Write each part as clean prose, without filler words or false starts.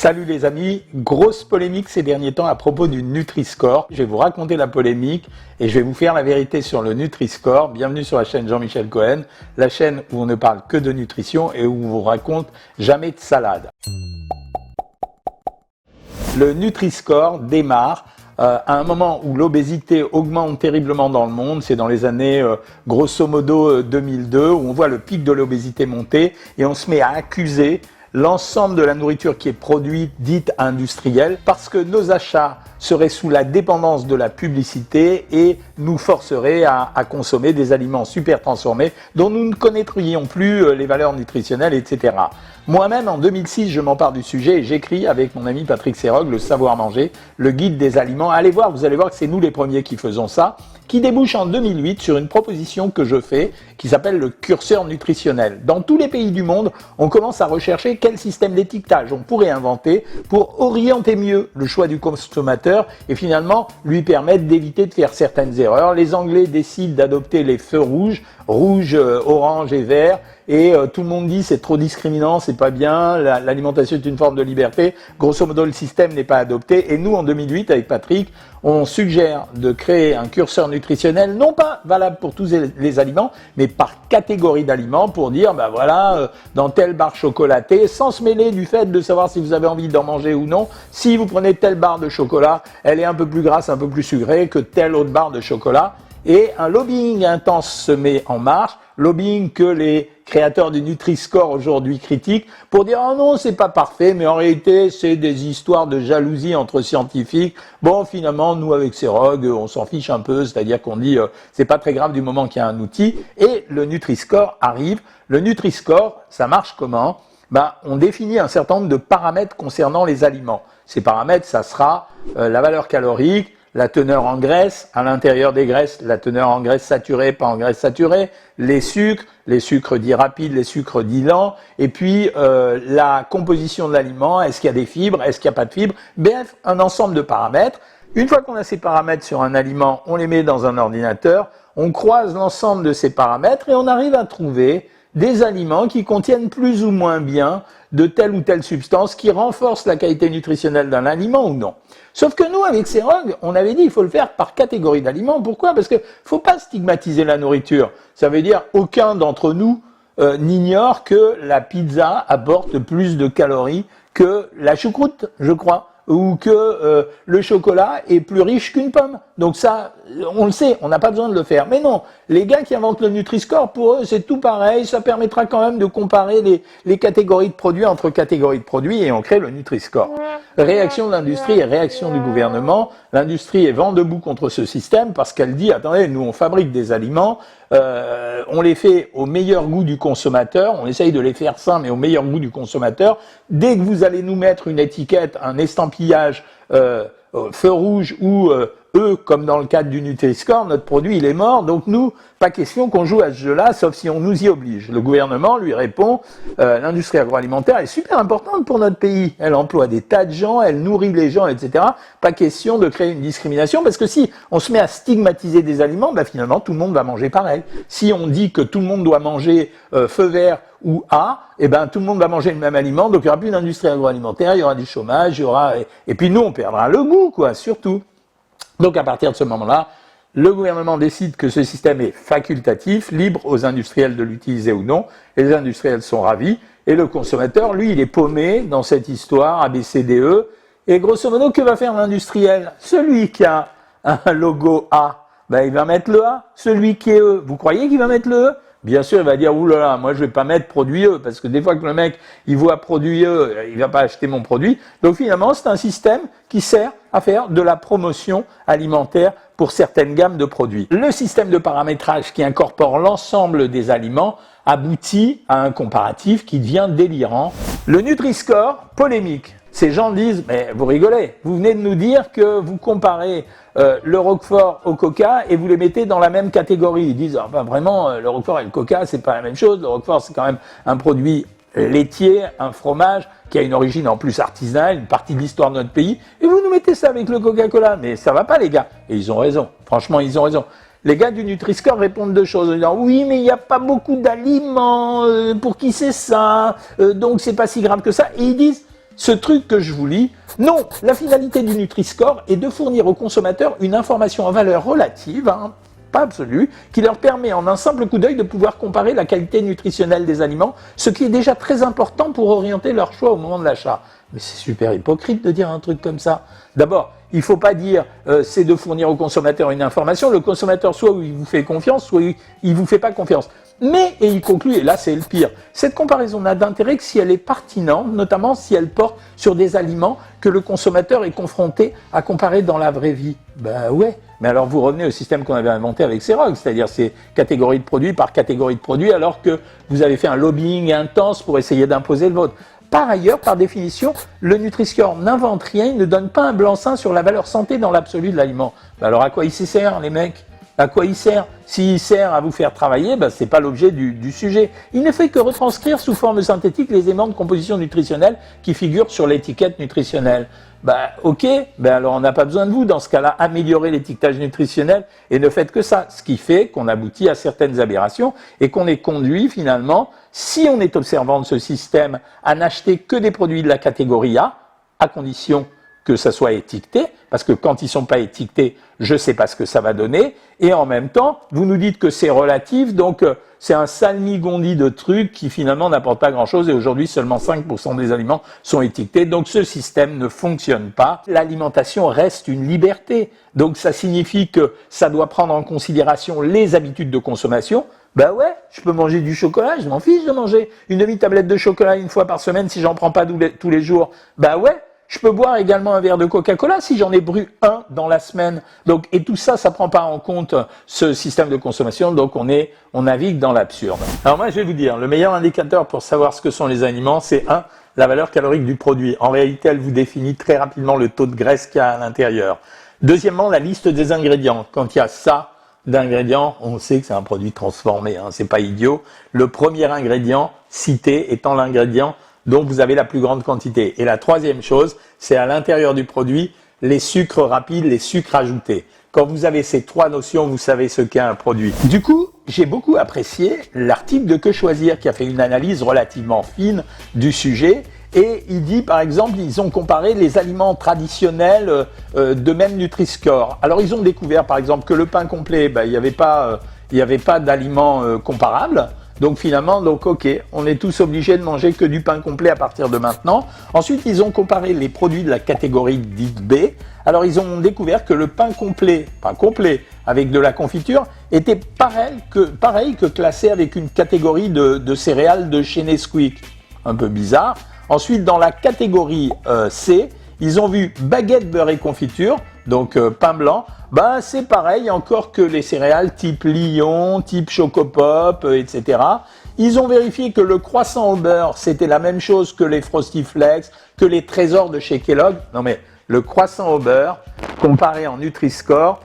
Salut les amis, grosse polémique ces derniers temps à propos du Nutri-Score. Je vais vous raconter la polémique et je vais vous faire la vérité sur le Nutri-Score. Bienvenue sur la chaîne Jean-Michel Cohen, la chaîne où on ne parle que de nutrition et où on vous raconte jamais de salade. Le Nutri-Score démarre à un moment où l'obésité augmente terriblement dans le monde, c'est dans les années grosso modo 2002, où on voit le pic de l'obésité monter et on se met à accuser l'ensemble de la nourriture qui est produite, dite industrielle, parce que nos achats seraient sous la dépendance de la publicité et nous forceraient à consommer des aliments super transformés dont nous ne connaîtrions plus les valeurs nutritionnelles, etc. Moi-même, en 2006, je m'empare du sujet et j'écris avec mon ami Patrick Serog, le Savoir Manger, le guide des aliments. Allez voir, vous allez voir que c'est nous les premiers qui faisons ça, qui débouche en 2008 sur une proposition que je fais qui s'appelle le curseur nutritionnel. Dans tous les pays du monde, on commence à rechercher quel système d'étiquetage on pourrait inventer pour orienter mieux le choix du consommateur et finalement lui permettre d'éviter de faire certaines erreurs. Les Anglais décident d'adopter les feux rouges, rouge, orange et vert, et tout le monde dit c'est trop discriminant, c'est pas bien, l'alimentation est une forme de liberté. Grosso modo, le système n'est pas adopté. Et nous, en 2008, avec Patrick, on suggère de créer un curseur nutritionnel, non pas valable pour tous les aliments, mais par catégorie d'aliments, pour dire, ben voilà, dans telle barre chocolatée, sans se mêler du fait de savoir si vous avez envie d'en manger ou non, si vous prenez telle barre de chocolat, elle est un peu plus grasse, un peu plus sucrée que telle autre barre de chocolat. Et un lobbying intense se met en marche, lobbying que les créateurs du Nutri-Score aujourd'hui critiquent pour dire « Oh non, c'est pas parfait, mais en réalité, c'est des histoires de jalousie entre scientifiques. » Bon, finalement, nous, avec Serog, on s'en fiche un peu, c'est-à-dire qu'on dit c'est pas très grave du moment qu'il y a un outil. Et le Nutri-Score arrive. Le Nutri-Score, ça marche comment? On définit un certain nombre de paramètres concernant les aliments. Ces paramètres, ça sera la valeur calorique, la teneur en graisse, à l'intérieur des graisses, la teneur en graisse saturée, pas en graisse saturée, les sucres dits rapides, les sucres dits lents, et puis la composition de l'aliment, est-ce qu'il y a des fibres, est-ce qu'il n'y a pas de fibres, bref, un ensemble de paramètres. Une fois qu'on a ces paramètres sur un aliment, on les met dans un ordinateur, on croise l'ensemble de ces paramètres et on arrive à trouver des aliments qui contiennent plus ou moins bien de telle ou telle substance qui renforce la qualité nutritionnelle d'un aliment ou non. Sauf que nous, avec Serog, on avait dit qu'il faut le faire par catégorie d'aliments. Pourquoi? Parce qu'il ne faut pas stigmatiser la nourriture. Ça veut dire aucun d'entre nous n'ignore que la pizza apporte plus de calories que la choucroute, je crois, ou que le chocolat est plus riche qu'une pomme. Donc ça, on le sait, on n'a pas besoin de le faire. Mais non, les gars qui inventent le Nutri-Score, pour eux, c'est tout pareil. Ça permettra quand même de comparer les catégories de produits entre catégories de produits et on crée le Nutri-Score. Réaction de l'industrie et réaction du gouvernement. L'industrie est vent debout contre ce système parce qu'elle dit, attendez, nous on fabrique des aliments, on les fait au meilleur goût du consommateur, on essaye de les faire sains mais au meilleur goût du consommateur. Dès que vous allez nous mettre une étiquette, un estampillage feu rouge ou comme dans le cadre du Nutri-Score, notre produit il est mort, donc nous, pas question qu'on joue à ce jeu-là, sauf si on nous y oblige. Le gouvernement lui répond, l'industrie agroalimentaire est super importante pour notre pays, elle emploie des tas de gens, elle nourrit les gens, etc. Pas question de créer une discrimination, parce que si on se met à stigmatiser des aliments, finalement tout le monde va manger pareil. Si on dit que tout le monde doit manger feu vert ou A, tout le monde va manger le même aliment, donc il n'y aura plus d'industrie agroalimentaire, il y aura du chômage, et puis nous on perdra le goût, quoi, surtout. Donc à partir de ce moment-là, le gouvernement décide que ce système est facultatif, libre aux industriels de l'utiliser ou non, et les industriels sont ravis, et le consommateur, lui, il est paumé dans cette histoire ABCDE, et grosso modo, que va faire l'industriel? Celui qui a un logo A, il va mettre le A, celui qui est E, vous croyez qu'il va mettre le E? Bien sûr, il va dire, oulala, moi je vais pas mettre produit E, parce que des fois que le mec, il voit produit E, il va pas acheter mon produit. Donc finalement, c'est un système qui sert à faire de la promotion alimentaire pour certaines gammes de produits. Le système de paramétrage qui incorpore l'ensemble des aliments aboutit à un comparatif qui devient délirant. Le Nutri-Score, polémique. Ces gens disent, mais vous rigolez, vous venez de nous dire que vous comparez le Roquefort au Coca et vous les mettez dans la même catégorie. Ils disent, vraiment, le Roquefort et le Coca, c'est pas la même chose. Le Roquefort, c'est quand même un produit laitier, un fromage qui a une origine en plus artisanale, une partie de l'histoire de notre pays. Et vous nous mettez ça avec le Coca-Cola. Mais ça va pas, les gars. Et ils ont raison. Franchement, ils ont raison. Les gars du Nutri-Score répondent deux choses en disant oui, mais il n'y a pas beaucoup d'aliments, pour qui c'est ça, donc c'est pas si grave que ça. Et ils disent ce truc que je vous lis, non, la finalité du Nutri-Score est de fournir aux consommateurs une information en valeur relative, hein, pas absolue, qui leur permet en un simple coup d'œil de pouvoir comparer la qualité nutritionnelle des aliments, ce qui est déjà très important pour orienter leur choix au moment de l'achat. Mais c'est super hypocrite de dire un truc comme ça. D'abord, il ne faut pas dire c'est de fournir au consommateur une information. Le consommateur, soit il vous fait confiance, soit il ne vous fait pas confiance. Mais, et il conclut, et là c'est le pire, cette comparaison n'a d'intérêt que si elle est pertinente, notamment si elle porte sur des aliments que le consommateur est confronté à comparer dans la vraie vie. Ben ouais, mais alors vous revenez au système qu'on avait inventé avec Cerog, c'est-à-dire ces catégories de produits par catégorie de produits, alors que vous avez fait un lobbying intense pour essayer d'imposer le vôtre. Par ailleurs, par définition, le Nutri-Score n'invente rien, il ne donne pas un blanc-seing sur la valeur santé dans l'absolu de l'aliment. Ben alors à quoi il sert, les mecs ? À quoi il sert? S'il sert à vous faire travailler, ben, ce n'est pas l'objet du sujet. Il ne fait que retranscrire sous forme synthétique les éléments de composition nutritionnelle qui figurent sur l'étiquette nutritionnelle. Ben, ok, ben, alors on n'a pas besoin de vous, dans ce cas-là, améliorer l'étiquetage nutritionnel et ne faites que ça. Ce qui fait qu'on aboutit à certaines aberrations et qu'on est conduit finalement, si on est observant de ce système, à n'acheter que des produits de la catégorie A, à condition que ça soit étiqueté, parce que quand ils ne sont pas étiquetés, je ne sais pas ce que ça va donner, et en même temps, vous nous dites que c'est relatif, donc c'est un salmigondi de trucs qui finalement n'apportent pas grand-chose, et aujourd'hui seulement 5% des aliments sont étiquetés, donc ce système ne fonctionne pas. L'alimentation reste une liberté, donc ça signifie que ça doit prendre en considération les habitudes de consommation. Ben ouais, je peux manger du chocolat, je m'en fiche de manger une demi-tablette de chocolat une fois par semaine si j'en prends pas tous les jours. Ben ouais. Je peux boire également un verre de Coca-Cola si j'en ai bu un dans la semaine. Donc, et tout ça, ça prend pas en compte ce système de consommation. Donc, on navigue dans l'absurde. Alors moi, je vais vous dire, le meilleur indicateur pour savoir ce que sont les aliments, c'est la valeur calorique du produit. En réalité, elle vous définit très rapidement le taux de graisse qu'il y a à l'intérieur. Deuxièmement, la liste des ingrédients. Quand il y a ça d'ingrédients, on sait que c'est un produit transformé. C'est pas idiot. Le premier ingrédient cité étant l'ingrédient dont vous avez la plus grande quantité. Et la troisième chose, c'est à l'intérieur du produit, les sucres rapides, les sucres ajoutés. Quand vous avez ces trois notions, vous savez ce qu'est un produit. Du coup, j'ai beaucoup apprécié l'article de Que Choisir qui a fait une analyse relativement fine du sujet. Et il dit, par exemple, ils ont comparé les aliments traditionnels de même Nutri-Score. Alors, ils ont découvert, par exemple, que le pain complet, il n'y avait pas d'aliments comparables. Donc finalement, ok, on est tous obligés de manger que du pain complet à partir de maintenant. Ensuite, ils ont comparé les produits de la catégorie dite B. Alors ils ont découvert que le pain complet, avec de la confiture, était pareil que classé avec une catégorie de céréales de chez Nesquik. Un peu bizarre. Ensuite, dans la catégorie C, ils ont vu baguette, beurre et confiture, donc pain blanc. C'est pareil, encore que les céréales type Lion, type Chocopop, etc. Ils ont vérifié que le croissant au beurre, c'était la même chose que les Frosty Flakes, que les trésors de chez Kellogg. Non mais, le croissant au beurre, comparé en Nutri-Score,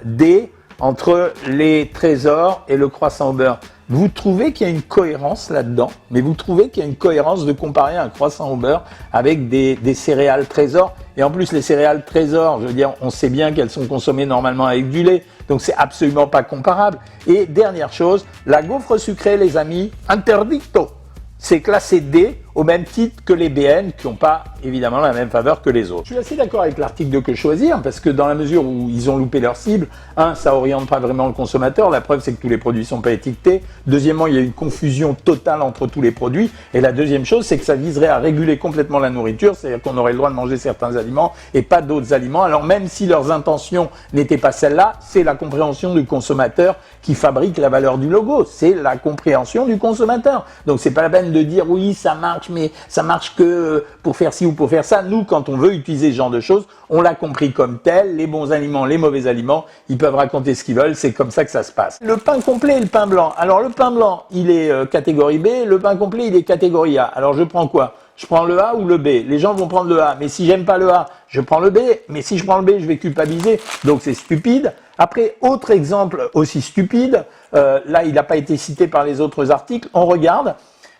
D, entre les trésors et le croissant au beurre. Vous trouvez qu'il y a une cohérence là-dedans, mais vous trouvez qu'il y a une cohérence de comparer un croissant au beurre avec des céréales trésors. Et en plus, les céréales trésors, je veux dire, on sait bien qu'elles sont consommées normalement avec du lait, donc c'est absolument pas comparable. Et dernière chose, la gaufre sucrée, les amis, interdicto. C'est classé D au même titre que les BN qui n'ont pas évidemment la même faveur que les autres. Je suis assez d'accord avec l'article de Que Choisir parce que dans la mesure où ils ont loupé leur cible, ça oriente pas vraiment le consommateur, la preuve c'est que tous les produits sont pas étiquetés. Deuxièmement, il y a une confusion totale entre tous les produits. Et la deuxième chose, c'est que ça viserait à réguler complètement la nourriture, c'est-à-dire qu'on aurait le droit de manger certains aliments et pas d'autres aliments. Alors même si leurs intentions n'étaient pas celles-là, c'est la compréhension du consommateur qui fabrique la valeur du logo. C'est la compréhension du consommateur. Donc c'est pas la peine de dire oui, ça marche, mais ça marche que pour faire ci ou pour faire ça. Nous, quand on veut utiliser ce genre de choses, on l'a compris comme tel. Les bons aliments, les mauvais aliments, ils peuvent raconter ce qu'ils veulent. C'est comme ça que ça se passe. Le pain complet et le pain blanc. Alors le pain blanc, il est catégorie B. Le pain complet, il est catégorie A. Alors je prends quoi? Je prends le A ou le B? Les gens vont prendre le A. Mais si j'aime pas le A, je prends le B. Mais si je prends le B, je vais culpabiliser. Donc c'est stupide. Après, autre exemple aussi stupide. Là, il n'a pas été cité par les autres articles. On regarde.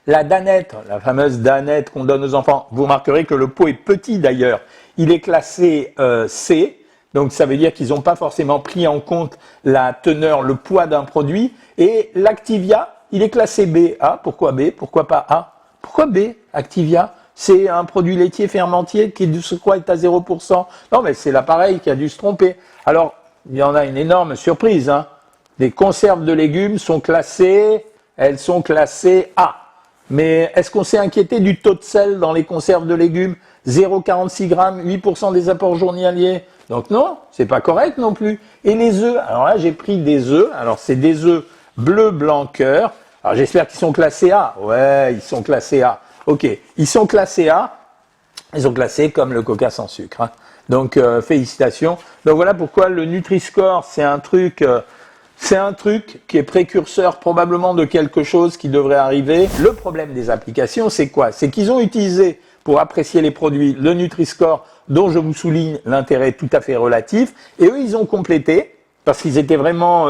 La danette, la fameuse danette qu'on donne aux enfants, vous remarquerez que le pot est petit d'ailleurs. Il est classé C, donc ça veut dire qu'ils n'ont pas forcément pris en compte la teneur, le poids d'un produit. Et l'Activia, il est classé B. Ah, pourquoi B? Pourquoi pas A? Pourquoi B, Activia? c'est un produit laitier fermentier qui de surcroît est à 0%. Non, mais c'est l'appareil qui a dû se tromper. Alors, il y en a une énorme surprise, hein. Les conserves de légumes sont classées, elles sont classées A. Mais est-ce qu'on s'est inquiété du taux de sel dans les conserves de légumes? 0,46 grammes, 8% des apports journaliers. Donc non, c'est pas correct non plus. Et les œufs, alors là j'ai pris des œufs, alors c'est des œufs bleu, blanc, cœur. Alors j'espère qu'ils sont classés A. Ouais, ils sont classés A. Ok, ils sont classés A, ils sont classés comme le coca sans sucre, hein. Donc félicitations. Donc voilà pourquoi le Nutri-Score, c'est un truc qui est précurseur probablement de quelque chose qui devrait arriver. Le problème des applications, c'est quoi? C'est qu'ils ont utilisé pour apprécier les produits le Nutri-Score, dont je vous souligne l'intérêt tout à fait relatif, et eux ils ont complété, parce qu'ils étaient vraiment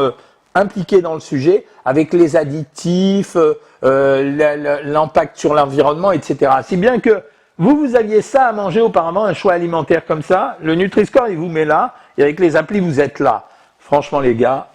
impliqués dans le sujet, avec les additifs, l'impact sur l'environnement, etc. Si bien que vous aviez ça à manger auparavant, un choix alimentaire comme ça, le Nutri-Score il vous met là, et avec les applis vous êtes là. Franchement les gars,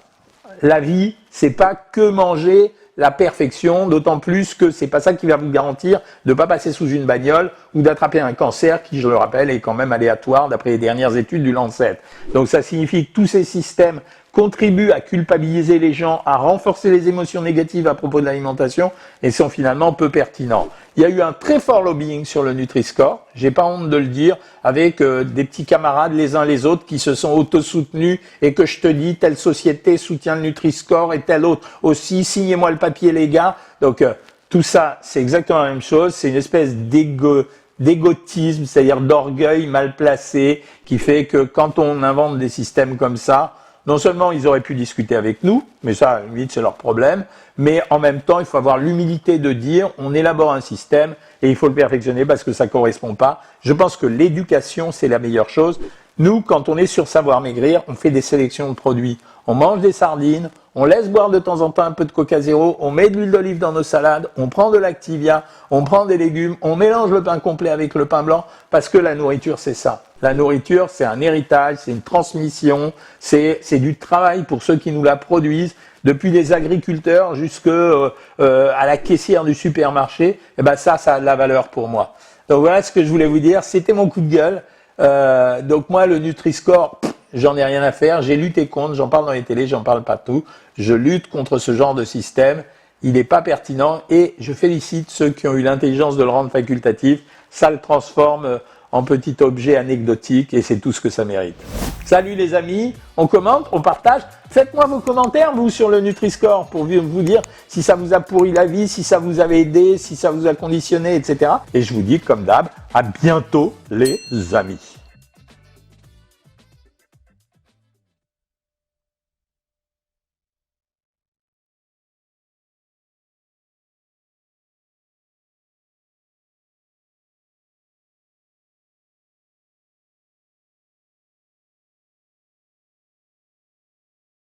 la vie, c'est pas que manger la perfection, d'autant plus que c'est pas ça qui va vous garantir de pas passer sous une bagnole ou d'attraper un cancer qui, je le rappelle, est quand même aléatoire d'après les dernières études du Lancet. Donc ça signifie que tous ces systèmes contribuent à culpabiliser les gens, à renforcer les émotions négatives à propos de l'alimentation et sont finalement peu pertinents. Il y a eu un très fort lobbying sur le Nutri-Score, j'ai pas honte de le dire, avec des petits camarades les uns les autres qui se sont auto-soutenus et que je te dis, telle société soutient le Nutri-Score et telle autre aussi, signez-moi le papier les gars. Donc tout ça, c'est exactement la même chose, c'est une espèce d'égotisme, c'est-à-dire d'orgueil mal placé qui fait que quand on invente des systèmes comme ça, non seulement ils auraient pu discuter avec nous, mais ça, à la limite, c'est leur problème, mais en même temps, il faut avoir l'humilité de dire on élabore un système et il faut le perfectionner parce que ça ne correspond pas. Je pense que l'éducation, c'est la meilleure chose. Nous, quand on est sur Savoir Maigrir, on fait des sélections de produits. On mange des sardines, on laisse boire de temps en temps un peu de Coca Zéro, on met de l'huile d'olive dans nos salades, on prend de l'Activia, on prend des légumes, on mélange le pain complet avec le pain blanc parce que la nourriture, c'est ça. La nourriture, c'est un héritage, c'est une transmission, c'est du travail pour ceux qui nous la produisent, depuis les agriculteurs jusqu'à la caissière du supermarché. Et ben ça a de la valeur pour moi. Donc voilà ce que je voulais vous dire. C'était mon coup de gueule. Donc moi, le Nutri-Score, j'en ai rien à faire. J'ai lutté contre, j'en parle dans les télés, j'en parle pas tout. Je lutte contre ce genre de système. Il n'est pas pertinent et je félicite ceux qui ont eu l'intelligence de le rendre facultatif. Ça le transforme en petit objet anecdotique et c'est tout ce que ça mérite. Salut les amis, on commente, on partage. Faites-moi vos commentaires, vous, sur le Nutri-Score pour vous dire si ça vous a pourri la vie, si ça vous avait aidé, si ça vous a conditionné, etc. Et je vous dis, comme d'hab, à bientôt les amis.